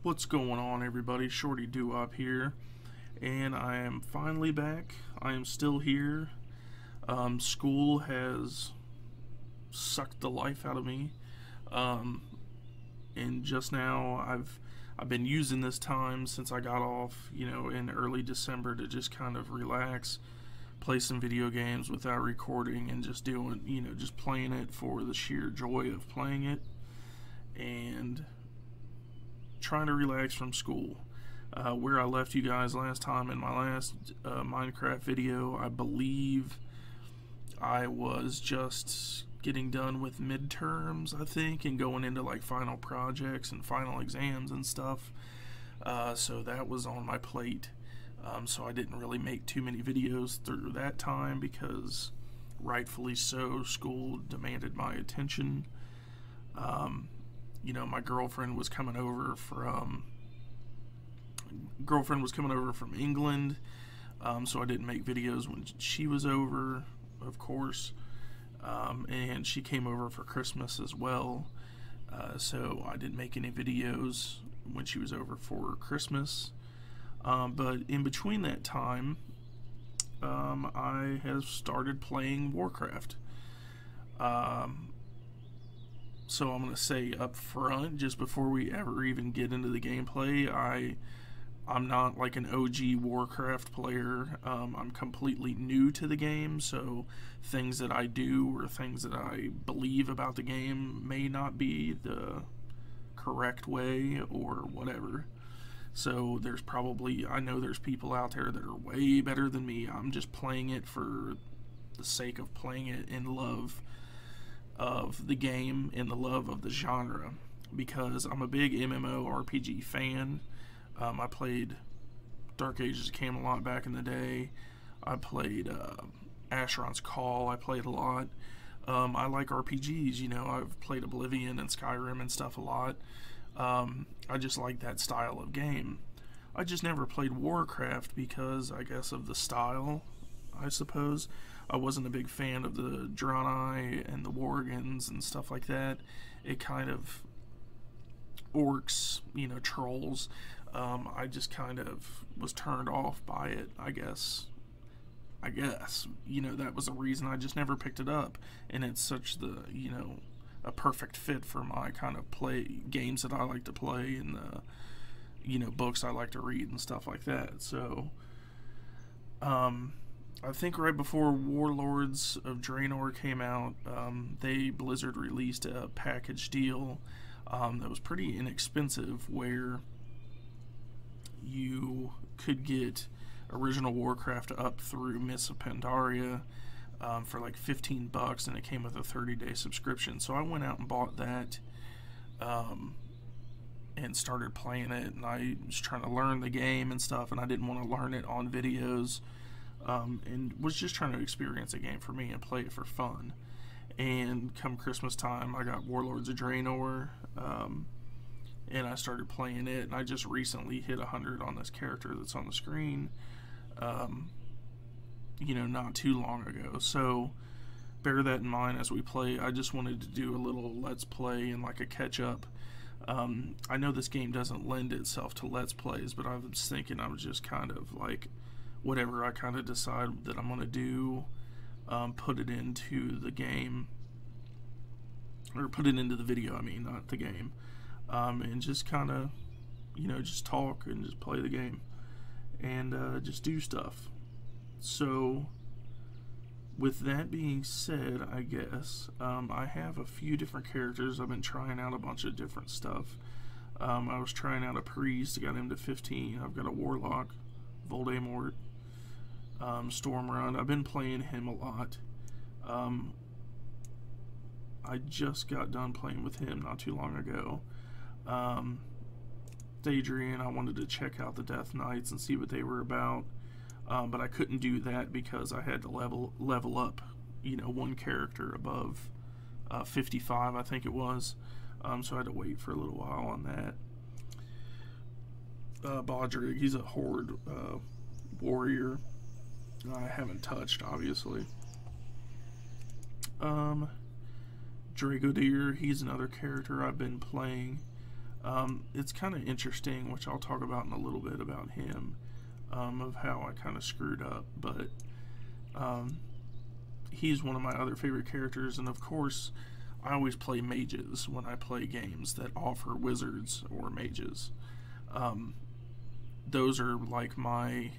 What's going on, everybody? Shorty Doo-Wop here, and I am finally back. I am still here. School has sucked the life out of me, and just now I've been using this time since I got off, in early December to just kind of relax, play some video games without recording, and just just playing it for the sheer joy of playing it, and trying to relax from school. Where I left you guys last time in my last Minecraft video, I believe I was just getting done with midterms, I think, and going into like final projects and final exams and stuff. So that was on my plate. So I didn't really make too many videos through that time because, rightfully so, school demanded my attention. My girlfriend was coming over from England, so I didn't make videos when she was over, of course, and she came over for Christmas as well, so I didn't make any videos when she was over for Christmas, but in between that time, I have started playing Warcraft. So I'm going to say up front, just before we ever even get into the gameplay, I'm not like an OG Warcraft player. I'm completely new to the game, so things that I do or things that I believe about the game may not be the correct way or whatever. So I know there's people out there that are way better than me. I'm just playing it for the sake of playing it in love of the game and the love of the genre, because I'm a big MMORPG fan. I played Dark Ages of Camelot back in the day. I played Asheron's Call. I played a lot. I like RPGs, I've played Oblivion and Skyrim and stuff a lot. I just like that style of game. I just never played Warcraft because, I guess, of the style, I suppose. I wasn't a big fan of the Draenei and the Worgans and stuff like that. It kind of orcs, trolls. I just kind of was turned off by it, I guess. That was the reason I just never picked it up. And it's such a perfect fit for my kind of games that I like to play, and the, books I like to read and stuff like that. So, I think right before Warlords of Draenor came out, Blizzard released a package deal that was pretty inexpensive, where you could get original Warcraft up through Mists of Pandaria for like $15, and it came with a 30-day subscription. So I went out and bought that and started playing it, and I was trying to learn the game and stuff, and I didn't want to learn it on videos. And was just trying to experience a game for me and play it for fun. And come Christmas time, I got Warlords of Draenor, and I started playing it, and I just recently hit 100 on this character that's on the screen, not too long ago. So bear that in mind as we play. I just wanted to do a little let's play and like a catch-up. I know this game doesn't lend itself to let's plays, but I was thinking I was just kind of like, whatever I kind of decide that I'm going to do, put it into the game, or put it into the video, not the game, and just kind of, just talk and just play the game, and just do stuff. So, with that being said, I guess, I have a few different characters. I've been trying out a bunch of different stuff. I was trying out a priest, got him to 15. I've got a warlock, Voldemort, Stormrun. I've been playing him a lot. I just got done playing with him not too long ago. Adrian, I wanted to check out the Death Knights and see what they were about, but I couldn't do that because I had to level up, one character above 55, I think it was. So I had to wait for a little while on that. Bodrig, he's a horde warrior. I haven't touched, obviously. Dragodier, he's another character I've been playing. It's kind of interesting, which I'll talk about in a little bit about him, of how I kind of screwed up, but he's one of my other favorite characters, and of course I always play mages when I play games that offer wizards or mages. Those are like my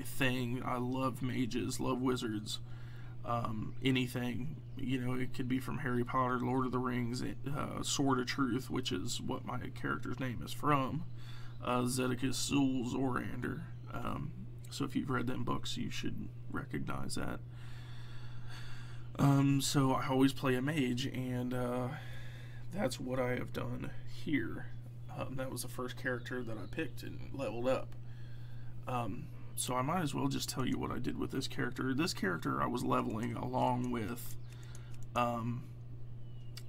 thing. I love mages, love wizards, anything, you know. It could be from Harry Potter, Lord of the Rings, Sword of Truth, which is what my character's name is from, Zedekis Sul Zorander. So if you've read them books, you should recognize that. So I always play a mage, and that's what I have done here. That was the first character that I picked and leveled up. So I might as well just tell you what I did with this character. This character I was leveling along with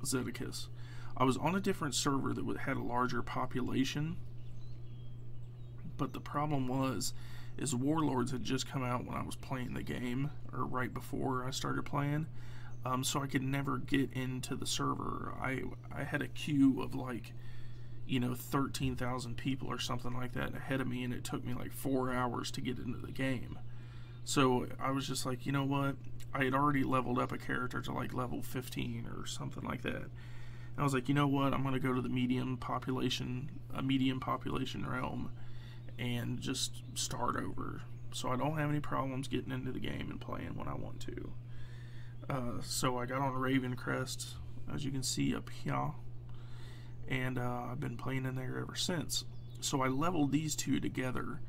Zedekis. I was on a different server that had a larger population, but the problem is Warlords had just come out when I was playing the game, or right before I started playing, so I could never get into the server. I had a queue of like, you know, 13,000 people or something like that ahead of me, and it took me like 4 hours to get into the game. So I was just like, you know what, I had already leveled up a character to like level 15 or something like that. And I was like, you know what, I'm going to go to the medium population realm and just start over, so I don't have any problems getting into the game and playing when I want to. So I got on Ravencrest, as you can see up here, and I've been playing in there ever since. So I leveled these two together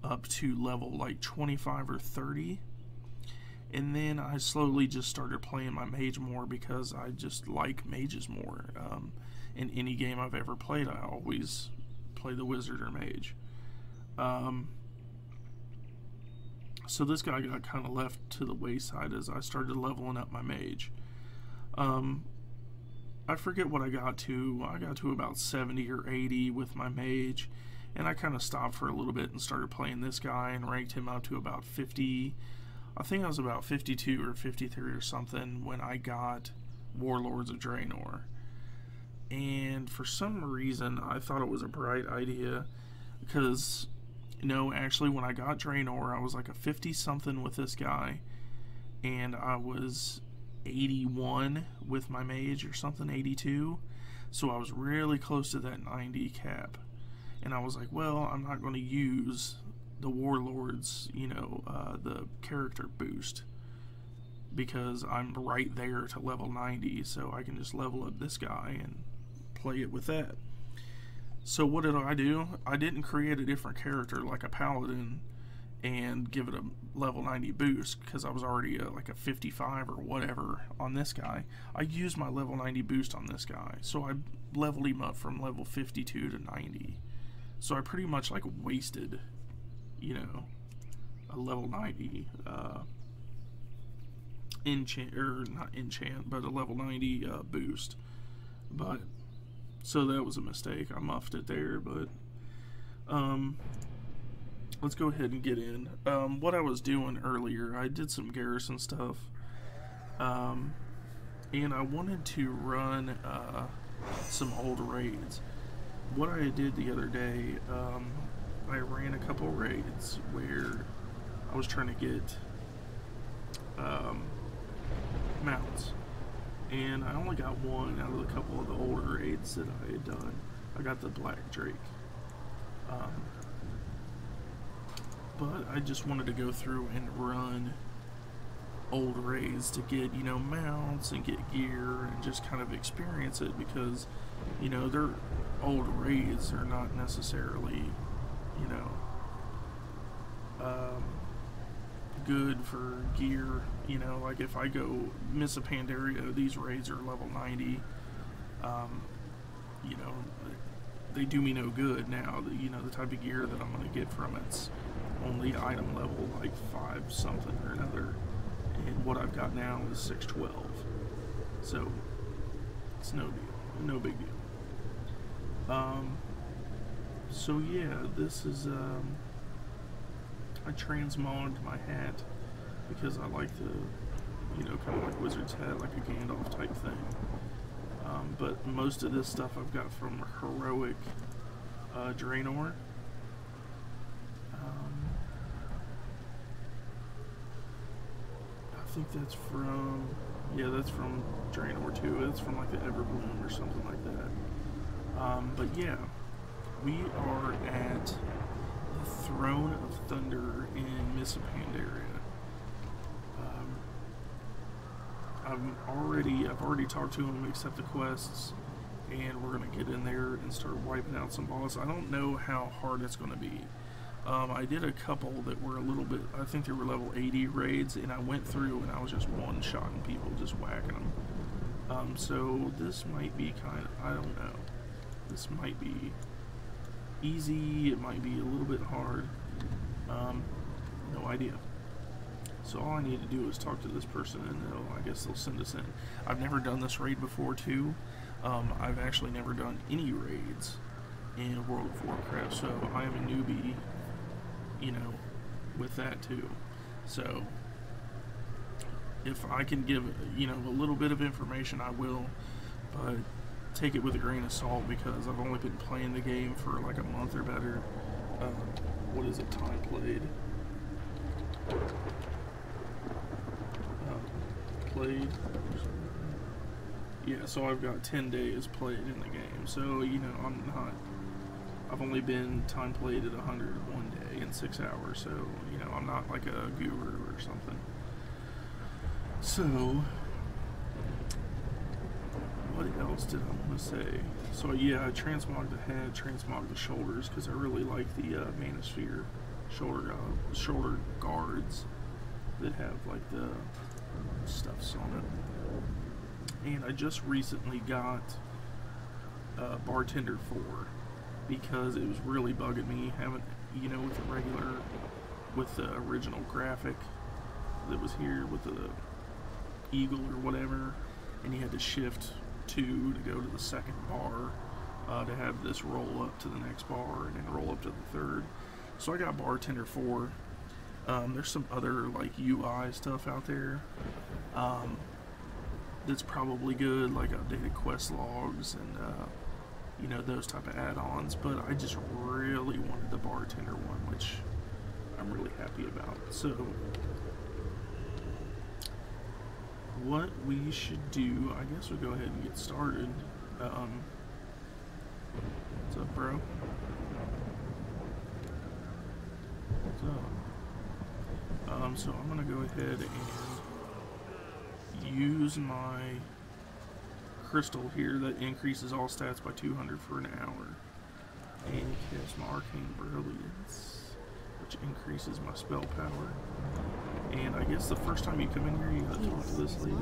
up to level like 25 or 30, and then I slowly just started playing my mage more because I just like mages more. In any game I've ever played, I always play the wizard or mage. So this guy got kind of left to the wayside as I started leveling up my mage. I forget what I got to. I got to about 70 or 80 with my mage, and I kind of stopped for a little bit and started playing this guy and ranked him up to about 50. I think I was about 52 or 53 or something when I got Warlords of Draenor. And for some reason, I thought it was a bright idea because, you know, actually when I got Draenor, I was like a 50-something with this guy, and I was 81 with my mage or something, 82. So I was really close to that 90 cap. And I was like, well, I'm not going to use the Warlords, you know, the character boost, because I'm right there to level 90, so I can just level up this guy and play it with that. So what did I do? I didn't create a different character like a paladin and give it a level 90 boost, because I was already like a 55 or whatever on this guy. I used my level 90 boost on this guy, so I leveled him up from level 52 to 90. So I pretty much like wasted, you know, a level 90 enchant, or not enchant, but a level 90 boost. But so that was a mistake. I muffed it there, but let's go ahead and get in. What I was doing earlier, I did some garrison stuff, and I wanted to run some old raids. What I did the other day, I ran a couple raids where I was trying to get mounts, and I only got one out of a couple of the older raids that I had done. I got the Black Drake, but I just wanted to go through and run old raids to get, you know, mounts and get gear and just kind of experience it, because, you know, they're old raids are not necessarily, you know, good for gear. You know, like if I go miss a Pandaria, these raids are level 90, you know, they do me no good now. You know, the type of gear that I'm going to get from it's only item level like 5 something or another, and what I've got now is 612, so it's no deal, no big deal. So yeah, this is, I transmogged my hat because I like the, you know, kind of like Wizard's hat, like a Gandalf type thing. But most of this stuff I've got from Heroic Draenor. I think that's from, yeah, that's from Draenor too. It's from like the Everbloom or something like that. But yeah, we are at the Throne of Thunder in Mists of Pandaria. I've already talked to him, accept the quests, and we're gonna get in there and start wiping out some boss. I don't know how hard it's gonna be. I did a couple that were a little bit, I think they were level 80 raids, and I went through and I was just one-shotting people, just whacking them. So this might be kind of, I don't know. This might be easy, it might be a little bit hard. No idea. So all I need to do is talk to this person and I guess they'll send us in. I've never done this raid before too. I've actually never done any raids in World of Warcraft, so I am a newbie, you know, with that too. So if I can give, you know, a little bit of information, I will, but take it with a grain of salt because I've only been playing the game for like a month or better. What is it, time played? Yeah, so I've got 10 days played in the game, so you know I've only been time played at 100 one day in 6 hours, so you know I'm not like a guru or something. So what else did I want to say? So yeah, I transmogged the head, transmogged the shoulders because I really like the Manosphere shoulder guards that have like the stuffs on it. And I just recently got Bartender 4 because it was really bugging me having, you know, with the original graphic that was here with the eagle or whatever, and you had to shift 2 to go to the second bar to have this roll up to the next bar and then roll up to the third. So I got Bartender 4. There's some other like UI stuff out there that's probably good, like updated quest logs and you know, those type of add-ons, but I just really wanted the Bartender one, which I'm really happy about. So what we should do, I guess we'll go ahead and get started. What's up, bro? What's up? So I'm gonna go ahead and use my crystal here that increases all stats by 200 for an hour, and cast my arcane brilliance, which increases my spell power. And I guess the first time you come in here, you gotta talk to this lady.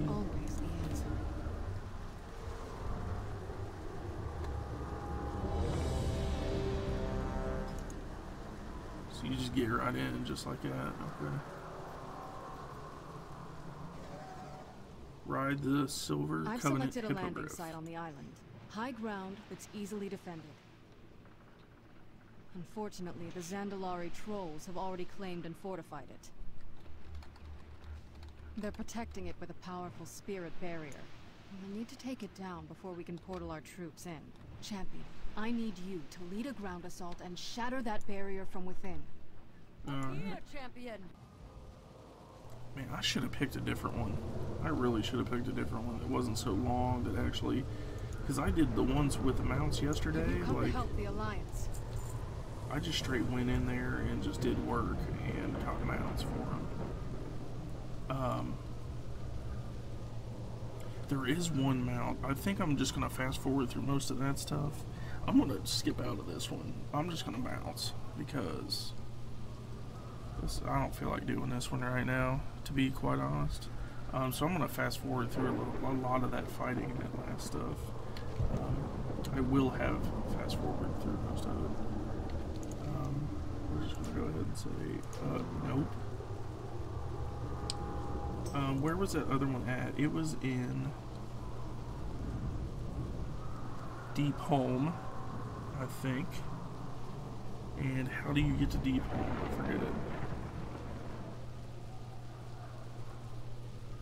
So you just get right in just like that. Okay. Ride the Silver I've Covenant selected a landing Hippogriff. site on the island. High ground that's easily defended. Unfortunately, the Zandalari trolls have already claimed and fortified it. They're protecting it with a powerful spirit barrier. We'll need to take it down before we can portal our troops in. Champion, I need you to lead a ground assault and shatter that barrier from within. Here, champion! Man, I should have picked a different one. I really should have picked a different one that wasn't so long that actually... Because I did the ones with the mounts yesterday, Come like... to help the Alliance. I just straight went in there and just did work and got mounts for them. There is one mount. I think I'm just going to fast forward through most of that stuff. I'm going to skip out of this one. I'm just going to bounce because... I don't feel like doing this one right now, to be quite honest. So I'm going to fast forward through a lot of that fighting and that last stuff. I will have fast forward through most of it. We're just going to go ahead and say, nope. Where was that other one at? It was in Deep Home, I think. And how do you get to Deep Home? I forget it.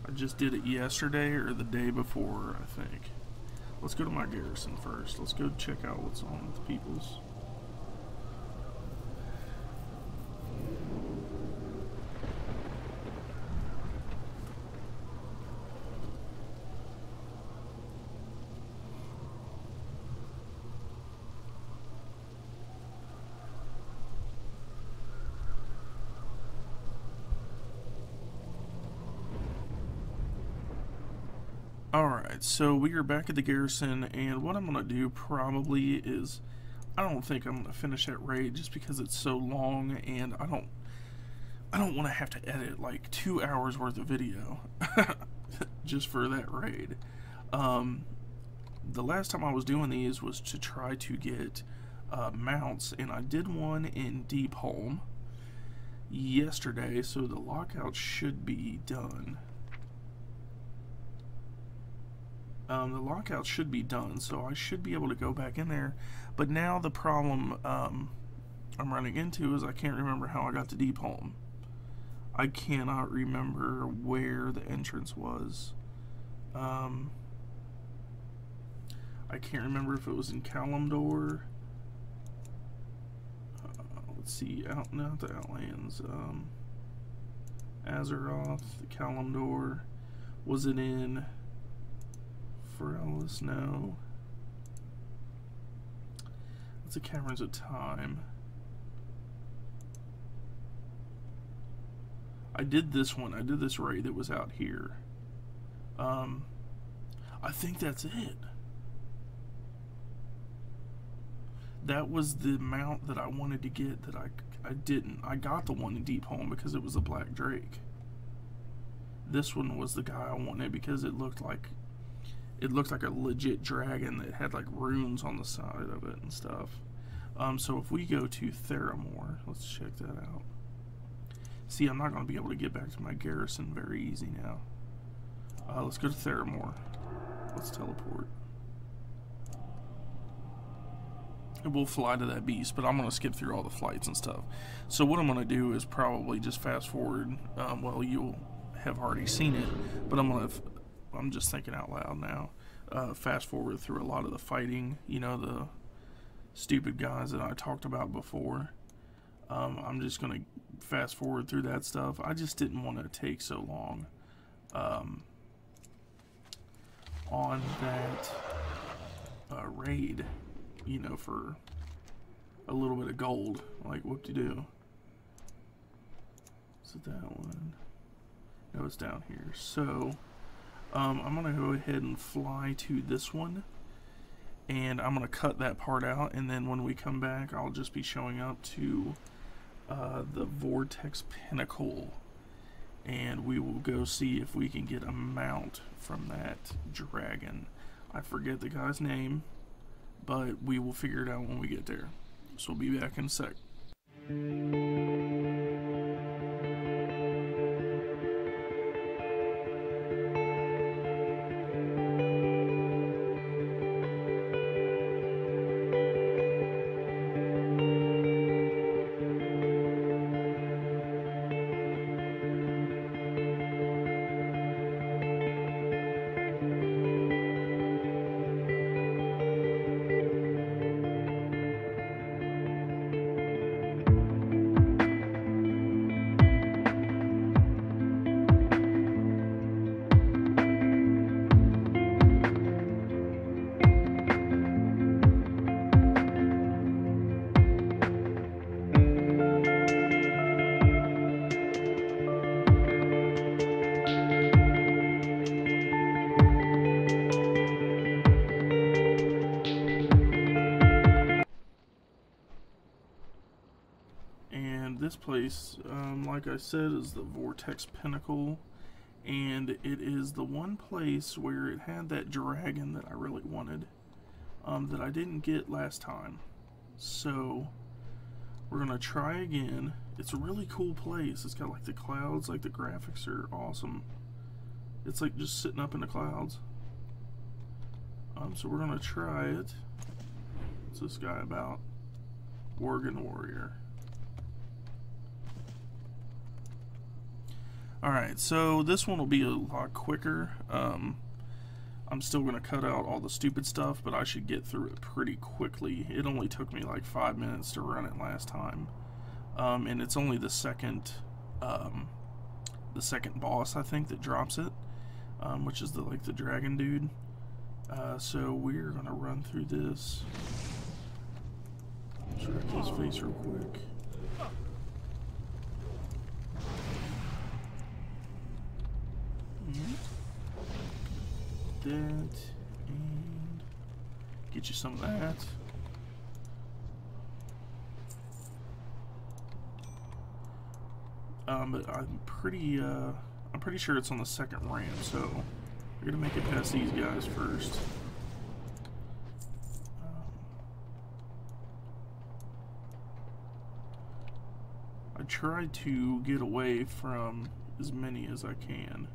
I just did it yesterday or the day before, I think. Let's go to my garrison first. Let's go check out what's on with the peoples. Alright, so we are back at the garrison, and what I'm going to do probably is, I don't think I'm going to finish that raid just because it's so long, and I don't want to have to edit like 2 hours worth of video just for that raid. The last time I was doing these was to try to get mounts, and I did one in Deepholm yesterday, so the lockout should be done. The lockout should be done, so I should be able to go back in there. But now the problem I'm running into is I can't remember how I got to Deepholm. I cannot remember where the entrance was. I can't remember if it was in Kalimdor. Let's see, not the Outlands. Azeroth, Kalimdor. Was it in Ferellis? No. It's the Caverns of Time. I did this one. I did this raid that was out here. I think that's it. That was the mount that I wanted to get that I didn't. I got the one in Deepholm because it was a Black Drake. This one was the guy I wanted because it looked like a legit dragon that had like runes on the side of it and stuff. So if we go to Theramore, let's check that out. See, I'm not going to be able to get back to my garrison very easy now. Let's go to Theramore. Let's teleport. And we'll fly to that beast, but I'm going to skip through all the flights and stuff. So what I'm going to do is probably just fast forward. Well, you'll have already seen it, but I'm just thinking out loud now. Fast forward through a lot of the fighting, you know, the stupid guys that I talked about before. I'm just going to fast forward through that stuff. I just didn't want to take so long on that raid, you know, for a little bit of gold. Like, whoop-de-doo. Is it that one? No, it's down here. So I'm going to go ahead and fly to this one, and I'm going to cut that part out, and then when we come back, I'll just be showing up to the Vortex Pinnacle, and we will go see if we can get a mount from that dragon. I forget the guy's name, but we will figure it out when we get there. So we'll be back in a sec. This place, like I said, is the Vortex Pinnacle, and it is the one place where it had that dragon that I really wanted, that I didn't get last time. So we're gonna try again. It's a really cool place. It's got like the clouds, like the graphics are awesome. It's like just sitting up in the clouds. So we're gonna try it. What's this guy about? Worgen Warrior. Alright, so this one will be a lot quicker. I'm still going to cut out all the stupid stuff, but I should get through it pretty quickly. It only took me like 5 minutes to run it last time. And it's only the second boss, I think, that drops it, which is the dragon dude. So we're going to run through this. Check his face real quick. That, and get you some of that. But I'm pretty sure it's on the second ramp, so we're gonna make it past these guys first. I try to get away from as many as I can.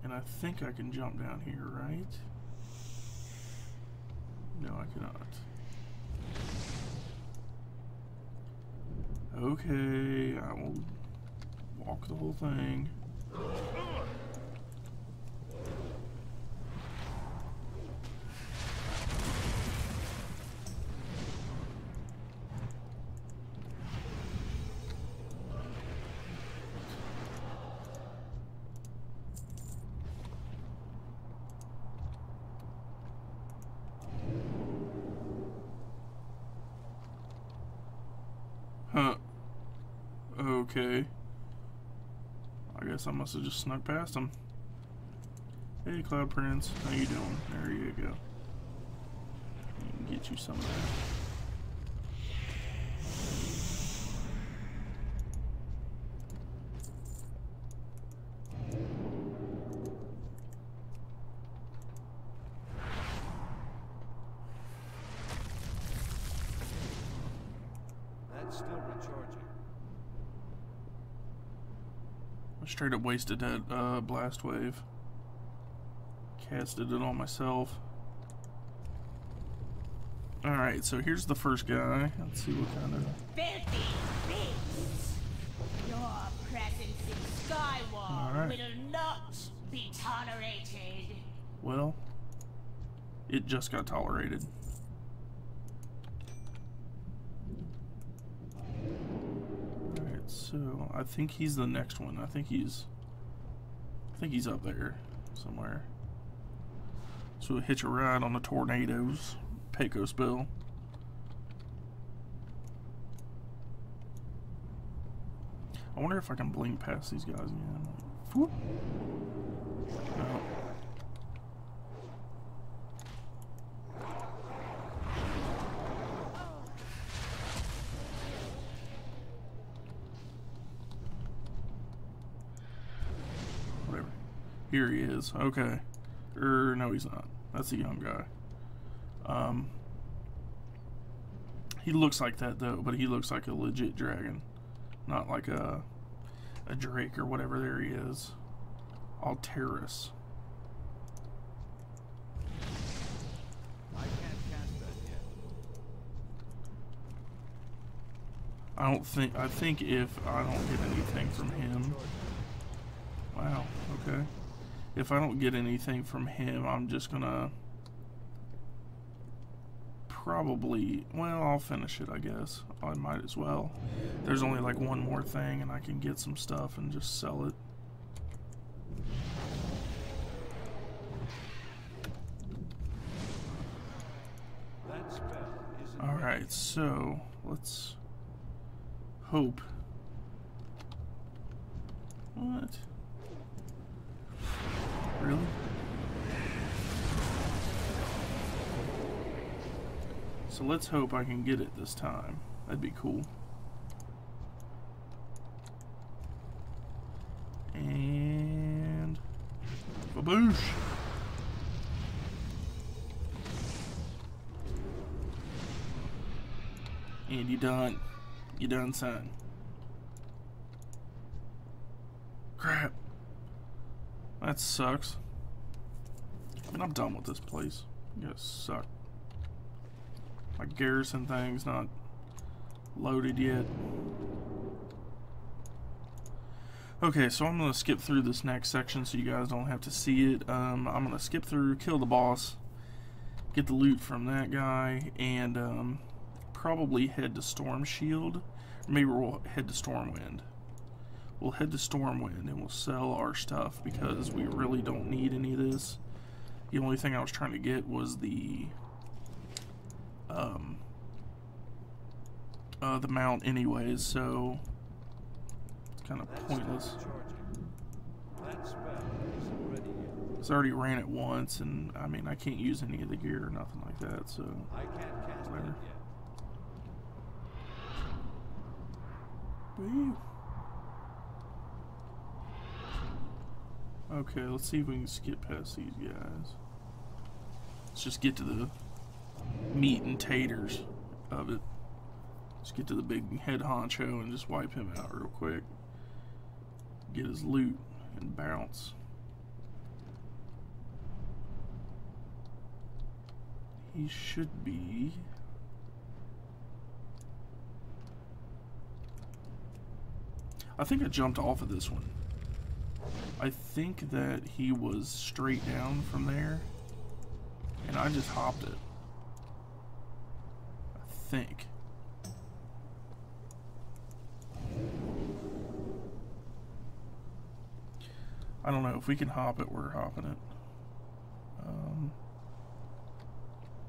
And I think I can jump down here, right? No, I cannot. Okay, I will walk the whole thing. Huh. Okay. I guess I must have just snuck past him. Hey, Cloud Prince. How you doing? There you go. You can get you some of that. Still recharging. I straight up wasted that blast wave. Casted it on myself. Alright, so here's the first guy. Let's see what kind of... Filthy beasts! Your presence in Skyward will not be tolerated. Well, it just got tolerated. So I think he's the next one. I think he's up there somewhere. So we'll hitch a ride on the tornadoes. Pecos Bill. I wonder if I can blink past these guys again. Whoop. No. Here he is. Okay. No, he's not. That's a young guy. He looks like that though, but he looks like a legit dragon, not like a drake or whatever. There he is. Alteris. I can't cast that yet. I think if I don't get anything from him. Wow. Okay. If I don't get anything from him, I'm just gonna probably, well, I'll finish it, I guess. I might as well. There's only like one more thing and I can get some stuff and just sell it. That spell isn't Alright, so let's hope. What? Really? So let's hope I can get it this time. That'd be cool. And baboosh! And you done. You done, son. Crap. That sucks. I mean, I'm done with this place. You guys suck. My garrison thing's not loaded yet. Okay, so I'm going to skip through this next section so you guys don't have to see it. I'm going to skip through, kill the boss, get the loot from that guy, and probably head to Storm Shield. Maybe we'll head to Stormwind. We'll head to Stormwind and we'll sell our stuff because we really don't need any of this. The only thing I was trying to get was the mount anyways, so it's kind of pointless. It's already ran it once, and I mean I can't use any of the gear or nothing like that, so I can't cast whatever. it yet. Woo. Okay, let's see if we can skip past these guys. Let's just get to the meat and taters of it. Let's get to the big head honcho and just wipe him out real quick. Get his loot and bounce. He should be... I think I jumped off of this one. I think that he was straight down from there, and I just hopped it. I think. I don't know. If we can hop it, we're hopping it.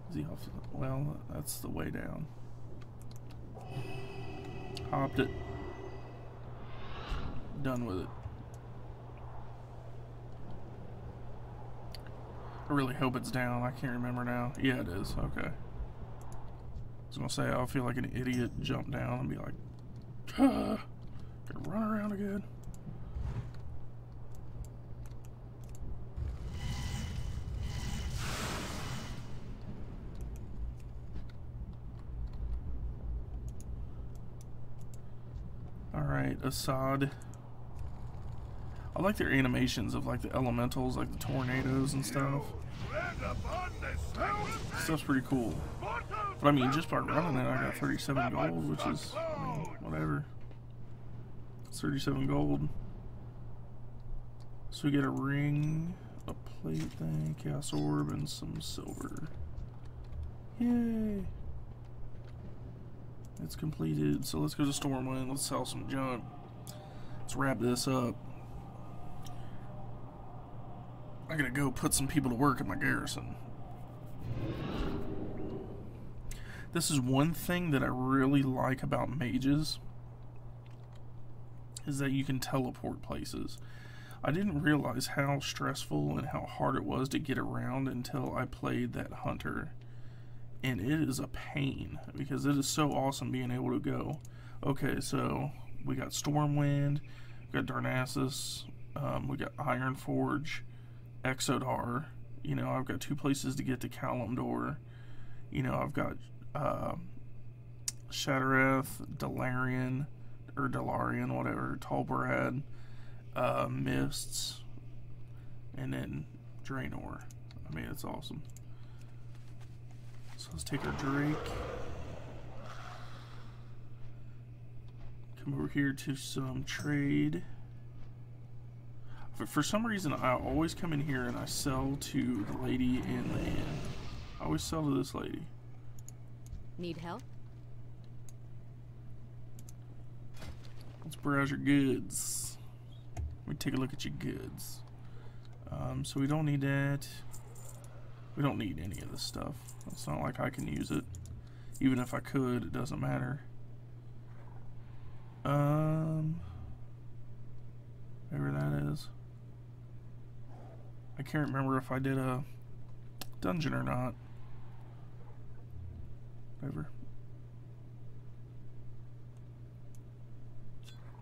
Is he off? Well, that's the way down. Hopped it. Done with it. I really hope it's down. I can't remember now. Yeah, it is. Okay. I was gonna say, I'll feel like an idiot, jump down and be like, gotta run around again. Alright, Assad. I like their animations of like the elementals, like the tornadoes and stuff. Stuff's pretty cool. But I mean, just by running it, I got 37 gold, which is, I mean, whatever. It's 37 gold. So we get a ring, a plate thing, chaos orb, and some silver. Yay! It's completed. So let's go to Stormwind. Let's sell some junk. Let's wrap this up. I gotta go put some people to work at my garrison. This is one thing that I really like about mages, is that you can teleport places. I didn't realize how stressful and how hard it was to get around until I played that hunter. And it is a pain, because it is so awesome being able to go. Okay, so we got Stormwind, we got Darnassus, we got Ironforge, Exodar. You know, I've got 2 places to get to Kalimdor. You know, I've got Shattereth, Delarian, or Delarian, whatever, Talbarad, Mists, and then Draenor. I mean, it's awesome. So let's take our Drake. Come over here to some trade. For some reason, I always come in here and I sell to the lady in the inn. I always sell to this lady. Need help? Let's browse your goods. Let me take a look at your goods. So we don't need that. We don't need any of this stuff. It's not like I can use it. Even if I could, it doesn't matter. Whatever that is. I can't remember if I did a dungeon or not. Whatever.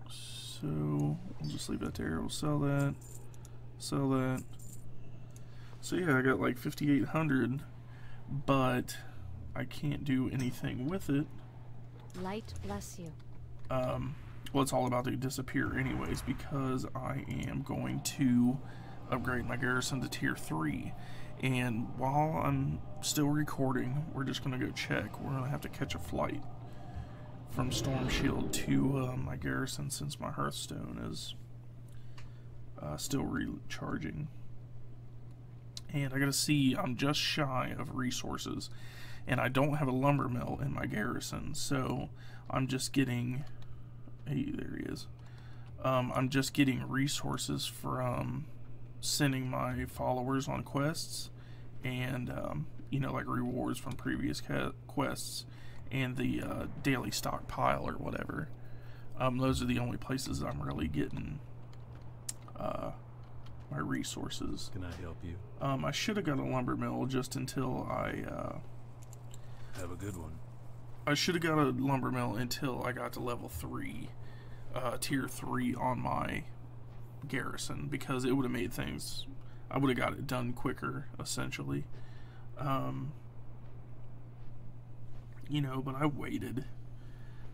So we'll just leave that there. We'll sell that. Sell that. So yeah, I got like 5,800, but I can't do anything with it. Light bless you. Well, it's all about to disappear anyways, because I am going to upgrade my garrison to tier 3. And while I'm still recording, we're just going to go check. We're going to have to catch a flight from Storm Shield to my garrison, since my Hearthstone is still recharging. And I gotta see, I'm just shy of resources, and I don't have a lumber mill in my garrison, so I'm just getting, hey, there he is. I'm just getting resources from sending my followers on quests, and you know, like rewards from previous quests, and the daily stockpile or whatever. Those are the only places I'm really getting my resources. Can I help you? I should have got a lumber mill just until I Have a good one. I should have got a lumber mill until I got to level 3, tier 3 on my garrison, because it would have made things, I would have got it done quicker, essentially. You know, but I waited.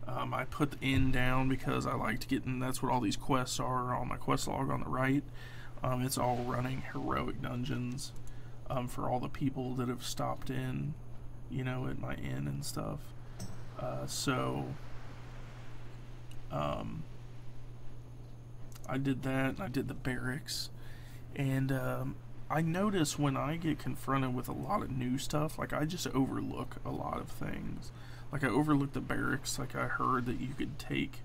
I put the N down because I liked getting, that's what all these quests are on my quest log on the right. It's all running heroic dungeons for all the people that have stopped in, you know, at my inn and stuff. I did that, and I did the barracks, and I notice when I get confronted with a lot of new stuff, like, I just overlook a lot of things. Like, I overlooked the barracks. Like, I heard that you could take,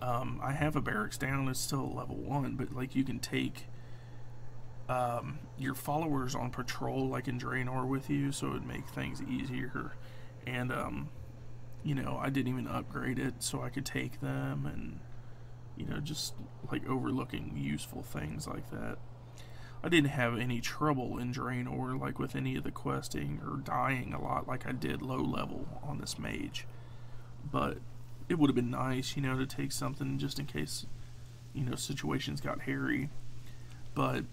I have a barracks down, it's still at level 1, but, like, you can take your followers on patrol, like in Draenor, with you, so it would make things easier. And you know, I didn't even upgrade it so I could take them, and you know, just like overlooking useful things like that. I didn't have any trouble in Draenor, like with any of the questing, or dying a lot like I did low level on this mage. But it would have been nice, you know, to take something just in case, you know, situations got hairy. But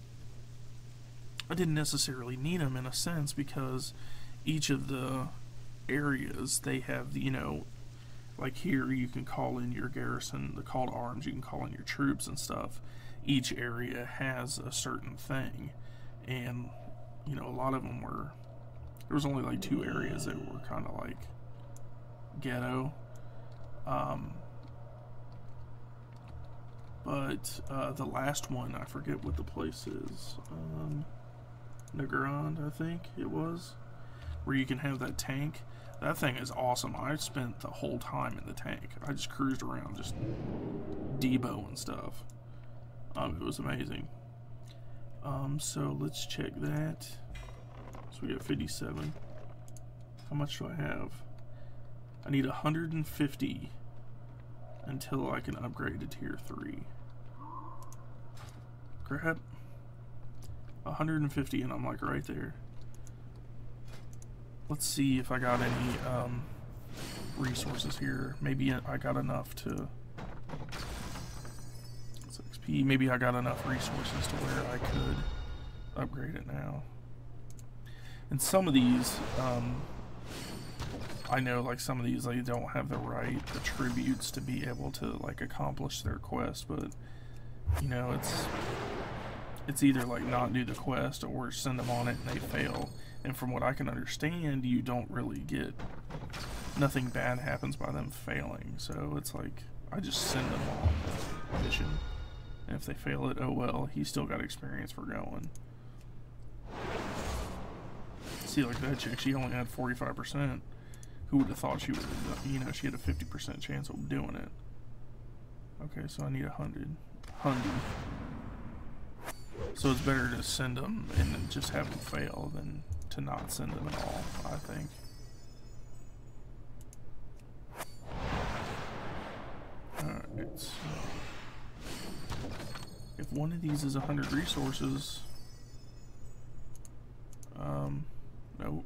I didn't necessarily need them in a sense, because each of the areas, they have, you know, like here you can call in your garrison, the call to arms, you can call in your troops and stuff. Each area has a certain thing, and you know, a lot of them were, there was only like 2 areas that were kind of like ghetto. But the last one, I forget what the place is, Nagrand, I think it was, where you can have that tank. That thing is awesome. I spent the whole time in the tank. I just cruised around, just debo and stuff. It was amazing. So let's check that. So we got 57. How much do I have? I need 150 until I can upgrade to tier 3. Crap. 150 and I'm like right there. Let's see if I got any resources here. Maybe I got enough to, it's XP. Maybe I got enough resources to where I could upgrade it now. And some of these, I know, like some of these, they don't have the right attributes to be able to like accomplish their quest, but you know, it's either like not do the quest or send them on it and they fail. And from what I can understand, you don't really get, nothing bad happens by them failing. So it's like, I just send them on the mission. And if they fail it, oh well, he still got experience for going. See, like that chick, she only had 45%. Who would have thought she would have, you know, she had a 50% chance of doing it. Okay, so I need 100. So it's better to send them and then just have them fail than to not send them at all, I think. Alright, so if one of these is 100 resources, nope.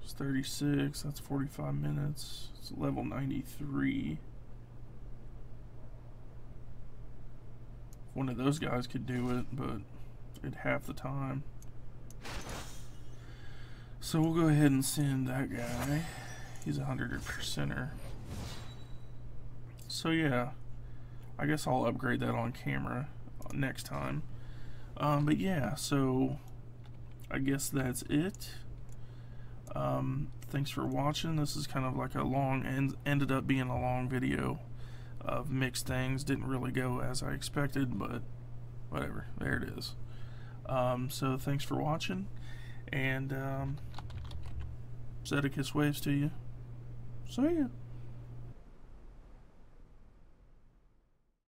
It's 36, that's 45 minutes. It's level 93. One of those guys could do it, but it'd half the time. So we'll go ahead and send that guy. He's 100%er. So yeah, I guess I'll upgrade that on camera next time. But yeah, so I guess that's it. Thanks for watching. This is kind of like a long, ended up being a long video. of mixed things. Didn't really go as I expected, but whatever. There it is. So thanks for watching, and Zedicus waves to you. See ya.